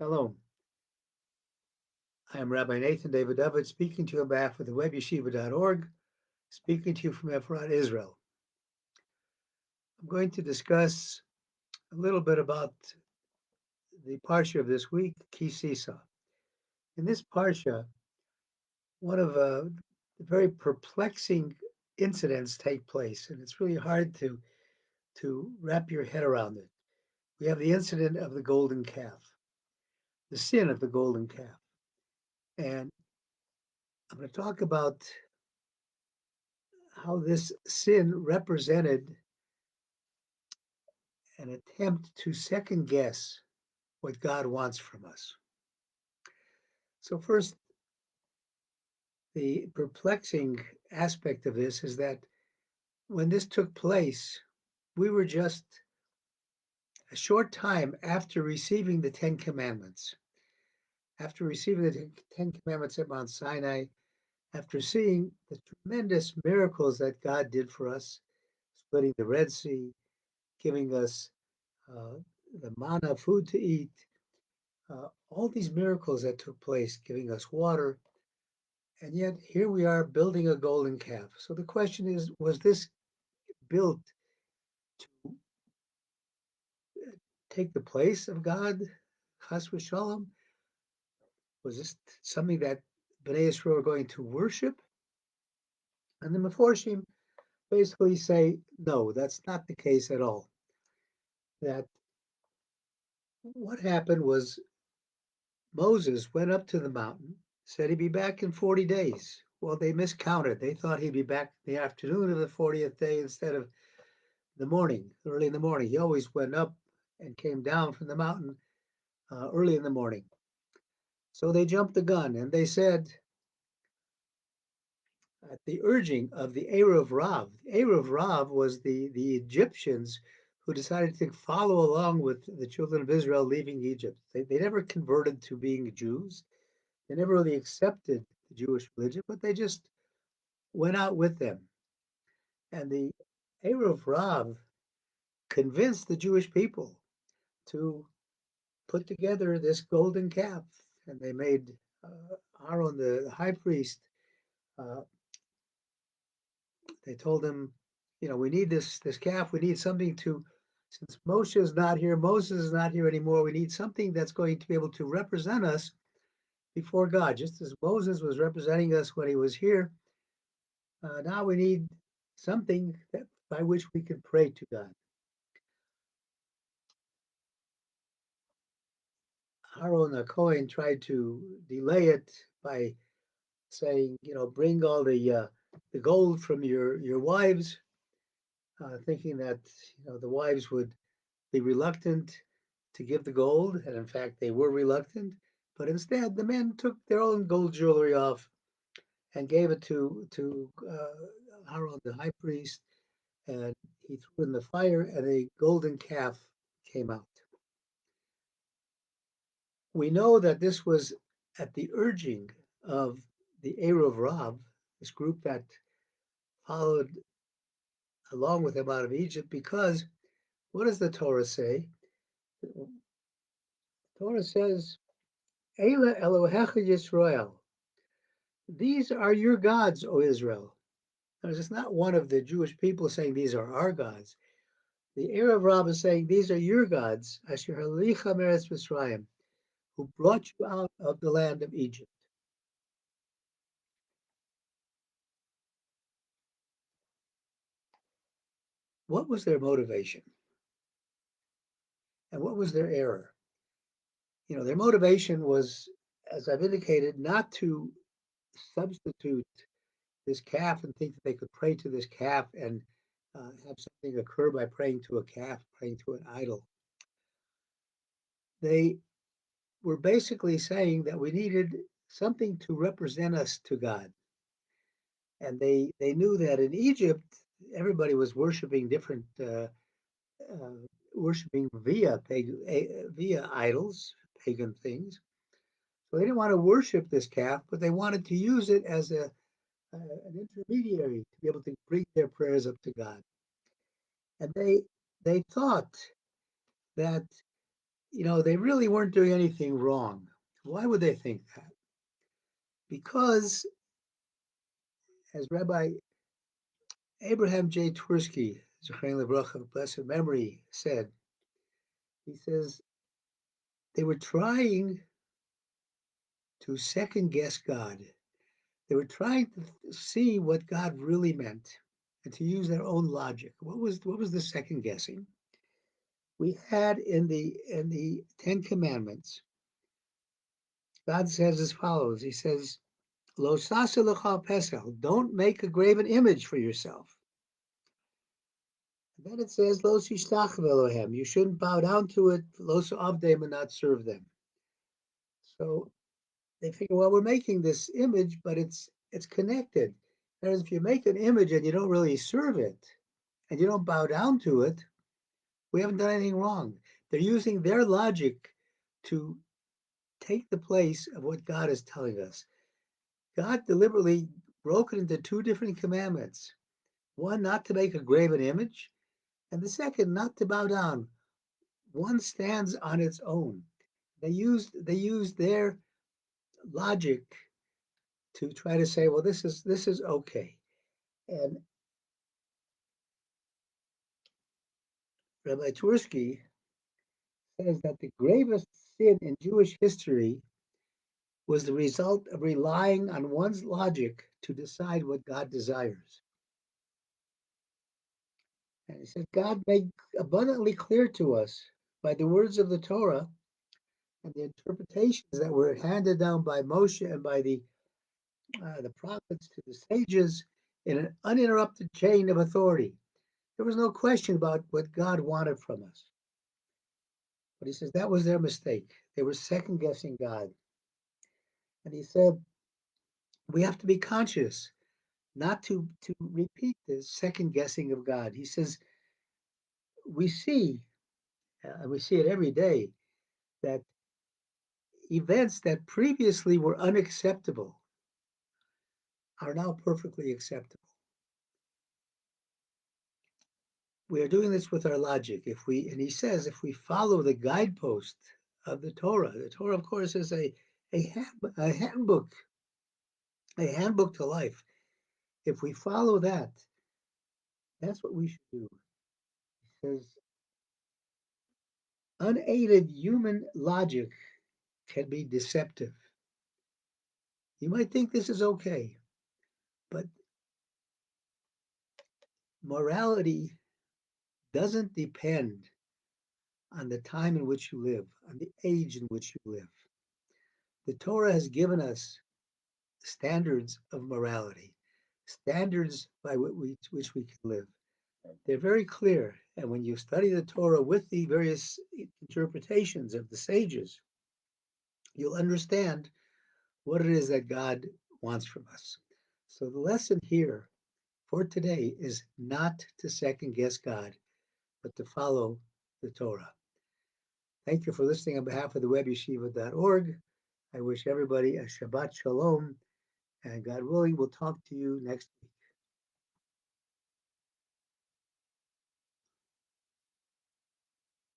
Hello, I am Rabbi Nathan Davidovich speaking to you on behalf of the webyeshiva.org, speaking to you from Efrat, Israel. I'm going to discuss a little bit about the Parsha of this week, Tissa. In this Parsha, one of the very perplexing incidents take place, and it's really hard to wrap your head around it. We have the incident of the golden calf, the sin of the golden calf. And I'm going to talk about how this sin represented an attempt to second guess what God wants from us. So, first, the perplexing aspect of this is that when this took place, we were just a short time after receiving the Ten Commandments. After receiving the Ten Commandments at Mount Sinai, after seeing the tremendous miracles that God did for us, splitting the Red Sea, giving us uh, the manna food to eat, all these miracles that took place, giving us water, and yet here we are building a golden calf. So the question is, was this built to take the place of God? Chas v'shalom? Was this something that Bnei Israel are going to worship? And the Meforshim basically say, no, that's not the case at all. That what happened was Moses went up to the mountain, said he'd be back in 40 days. Well, they miscounted. They thought he'd be back the afternoon of the 40th day instead of the morning, early in the morning. He always went up and came down from the mountain early in the morning. So they jumped the gun and they said, at the urging of the Erev Rav, Erev Rav was the Egyptians who decided to follow along with the children of Israel leaving Egypt. They never converted to being Jews. They never really accepted the Jewish religion, but they just went out with them. And the Erev Rav convinced the Jewish people to put together this golden calf, and they made Aaron the high priest. Uh, they told him, we need this calf. We need something to, since Moshe is not here, Moses is not here anymore. We need something that's going to be able to represent us before God, just as Moses was representing us when he was here. Now we need something that by which we can pray to God. Aaron the Cohen tried to delay it by saying, bring all the gold from your wives, thinking that the wives would be reluctant to give the gold, and in fact they were reluctant. But instead, the men took their own gold jewelry off and gave it to Aaron the high priest, and he threw it in the fire, and a golden calf came out. We know that this was at the urging of the Erev Rav, this group that followed along with him out of Egypt, because what does the Torah say? The Torah says, Eila Elohecha Yisrael. These are your gods, O Israel. Now, it's not one of the Jewish people saying these are our gods. The Erev Rav is saying these are your gods, Asher Halicha Meretz Mitzrayim, who brought you out of the land of Egypt. What was their motivation? And what was their error? Their motivation was, as I've indicated, not to substitute this calf and think that they could pray to this calf and have something occur by praying to a calf, praying to an idol. They were basically saying that we needed something to represent us to God. And they knew that in Egypt, everybody was worshiping different, worshiping via idols, pagan things. So they didn't want to worship this calf, but they wanted to use it as an intermediary to be able to bring their prayers up to God. And they thought that they really weren't doing anything wrong. Why would they think that? Because, as Rabbi Abraham J Twerski, Zichron Livracha, of blessed memory, said, he says, they were trying to second guess God. They were trying to see what God really meant and to use their own logic. What was the second guessing? We had in the Ten Commandments, God says as follows. He says, Lo sasa lecha pesel, don't make a graven image for yourself. And then it says, Lo sishtach velohem, you shouldn't bow down to it, lo avdem, and not serve them. So they figure, well, we're making this image, but it's connected. Whereas if you make an image and you don't really serve it, and you don't bow down to it, we haven't done anything wrong. They're using their logic to take the place of what God is telling us. God deliberately broke it into two different commandments. One, not to make a graven image, and the second, not to bow down. One stands on its own. They used their logic to try to say, well, this is okay. And Rabbi Twerski says that the gravest sin in Jewish history was the result of relying on one's logic to decide what God desires. And he said, God made abundantly clear to us by the words of the Torah and the interpretations that were handed down by Moshe and by the prophets to the sages in an uninterrupted chain of authority. There was no question about what God wanted from us. But he says that was their mistake. They were second guessing God. And he said, we have to be conscious not to repeat this second guessing of God. He says, we see, and we see it every day, that events that previously were unacceptable are now perfectly acceptable. We are doing this with our logic. And he says, if we follow the guidepost of the Torah, of course, is a handbook to life. If we follow that, that's what we should do. He says, unaided human logic can be deceptive. You might think this is okay, but morality doesn't depend on the time in which you live, on the age in which you live. The Torah has given us standards of morality, standards by which we can live. They're very clear. And when you study the Torah with the various interpretations of the sages, you'll understand what it is that God wants from us. So the lesson here for today is not to second guess God, but to follow the Torah. Thank you for listening on behalf of the webyeshiva.org. I wish everybody a Shabbat Shalom, and God willing, we'll talk to you next week.